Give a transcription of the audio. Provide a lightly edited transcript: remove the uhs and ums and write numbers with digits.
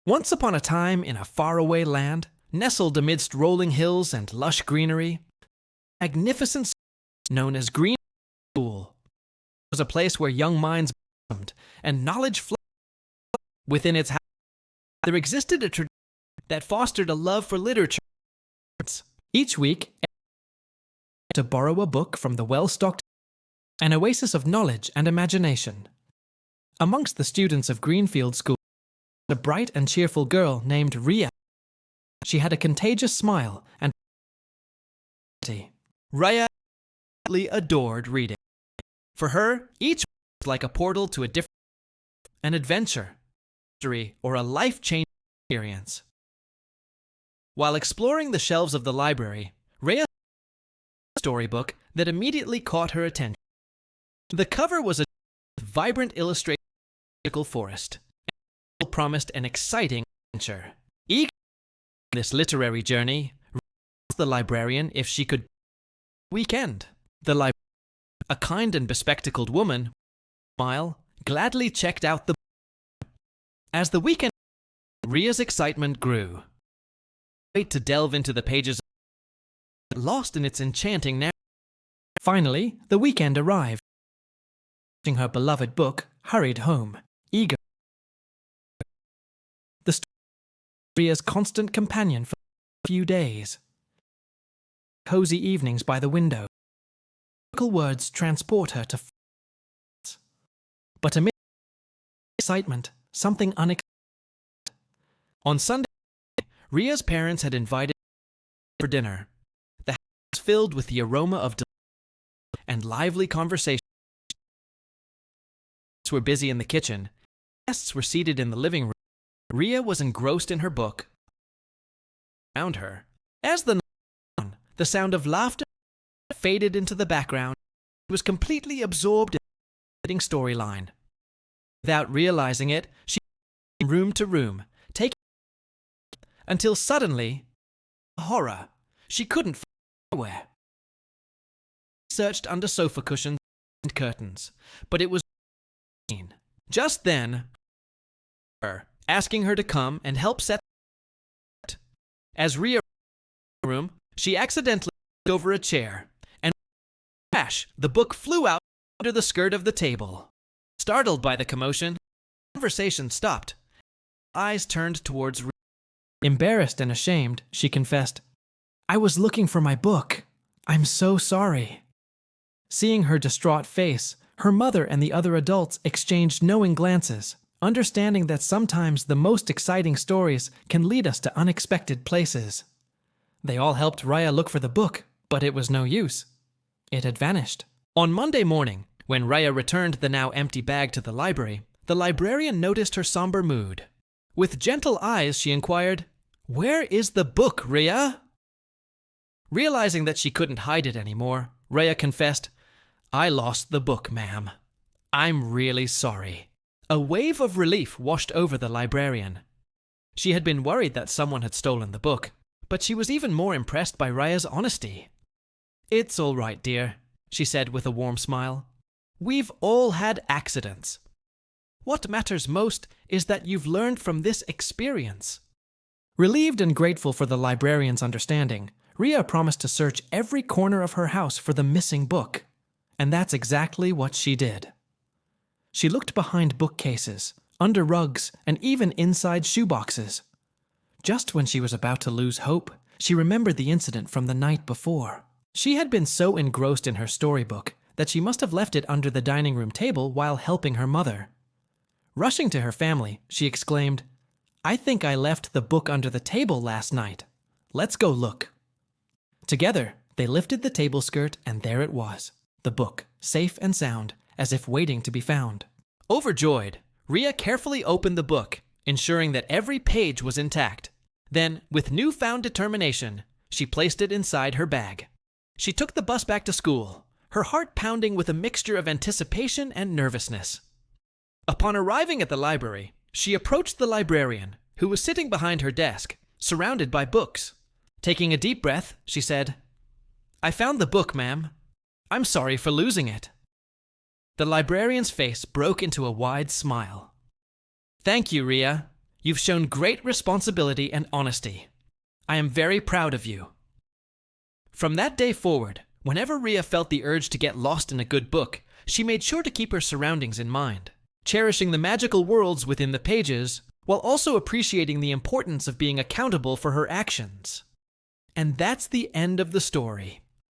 Once upon a time, in a faraway land, nestled amidst rolling hills and lush greenery, magnificent known as Green School was a place where young minds blossomed and knowledge flowed. Within its house, there existed a tradition that fostered a love for literature. Each week, to borrow a book from the well-stocked, an oasis of knowledge and imagination. Amongst the students of Greenfield School, a bright and cheerful girl named Ria. She had a contagious smile and Ria adored reading. For her, each was like a portal to a different, an adventure, history, or a life-changing experience. While exploring the shelves of the library, Ria saw a storybook that immediately caught her attention. The cover was a vibrant illustration of a magical forest, and promised an exciting adventure. Eager in this literary journey, Ria asked the librarian if she could weekend. The librarian, a kind and bespectacled woman, with a smile, gladly checked out the book. As the weekend, Ria's excitement grew. Wait to delve into the pages, lost in its enchanting narrative. Finally, the weekend arrived. Her beloved book, hurried home, eager. The story was Ria's constant companion for a few days. Cozy evenings by the window. Magical words transport her to France. But amid excitement, something unexpected. On Sunday, Ria's parents had invited her for dinner. The house was filled with the aroma of delicious and lively conversation. Were busy in the kitchen. Guests were seated in the living room. Ria was engrossed in her book. Around her, as the night went on, the sound of laughter faded into the background. She was completely absorbed in the storyline. Without realizing it, she went from room to room, taking until suddenly, horror, she couldn't find anywhere. She searched under sofa cushions and curtains, but it was just then, her asking her to come and help set. As Ria entered the room, she accidentally knocked over a chair, and with a crash, the book flew out under the skirt of the table. Startled by the commotion, the conversation stopped. Her eyes turned towards Ria. Embarrassed and ashamed, she confessed, "I was looking for my book. I'm so sorry." Seeing her distraught face, her mother and the other adults exchanged knowing glances, understanding that sometimes the most exciting stories can lead us to unexpected places. They all helped Ria look for the book, but it was no use. It had vanished. On Monday morning, when Ria returned the now empty bag to the librarian noticed her somber mood. With gentle eyes, she inquired, "Where is the book, Ria?" Realizing that she couldn't hide it anymore, Ria confessed, "I lost the book, ma'am. I'm really sorry." A wave of relief washed over the librarian. She had been worried that someone had stolen the book, but she was even more impressed by Ria's honesty. "It's all right, dear," she said with a warm smile. "We've all had accidents. What matters most is that you've learned from this experience." Relieved and grateful for the librarian's understanding, Ria promised to search every corner of her house for the missing book. And that's exactly what she did. She looked behind bookcases, under rugs, and even inside shoeboxes. Just when she was about to lose hope, she remembered the incident from the night before. She had been so engrossed in her storybook that she must have left it under the dining room table while helping her mother. Rushing to her family, she exclaimed, "I think I left the book under the table last night. Let's go look." Together, they lifted the table skirt, and there it was. The book, safe and sound, as if waiting to be found. Overjoyed, Ria carefully opened the book, ensuring that every page was intact. Then, with newfound determination, she placed it inside her bag. She took the bus back to school, her heart pounding with a mixture of anticipation and nervousness. Upon arriving at the library, she approached the librarian, who was sitting behind her desk, surrounded by books. Taking a deep breath, she said, "I found the book, ma'am. I'm sorry for losing it." The librarian's face broke into a wide smile. "Thank you, Ria. You've shown great responsibility and honesty. I am very proud of you." From that day forward, whenever Ria felt the urge to get lost in a good book, she made sure to keep her surroundings in mind, cherishing the magical worlds within the pages, while also appreciating the importance of being accountable for her actions. And that's the end of the story.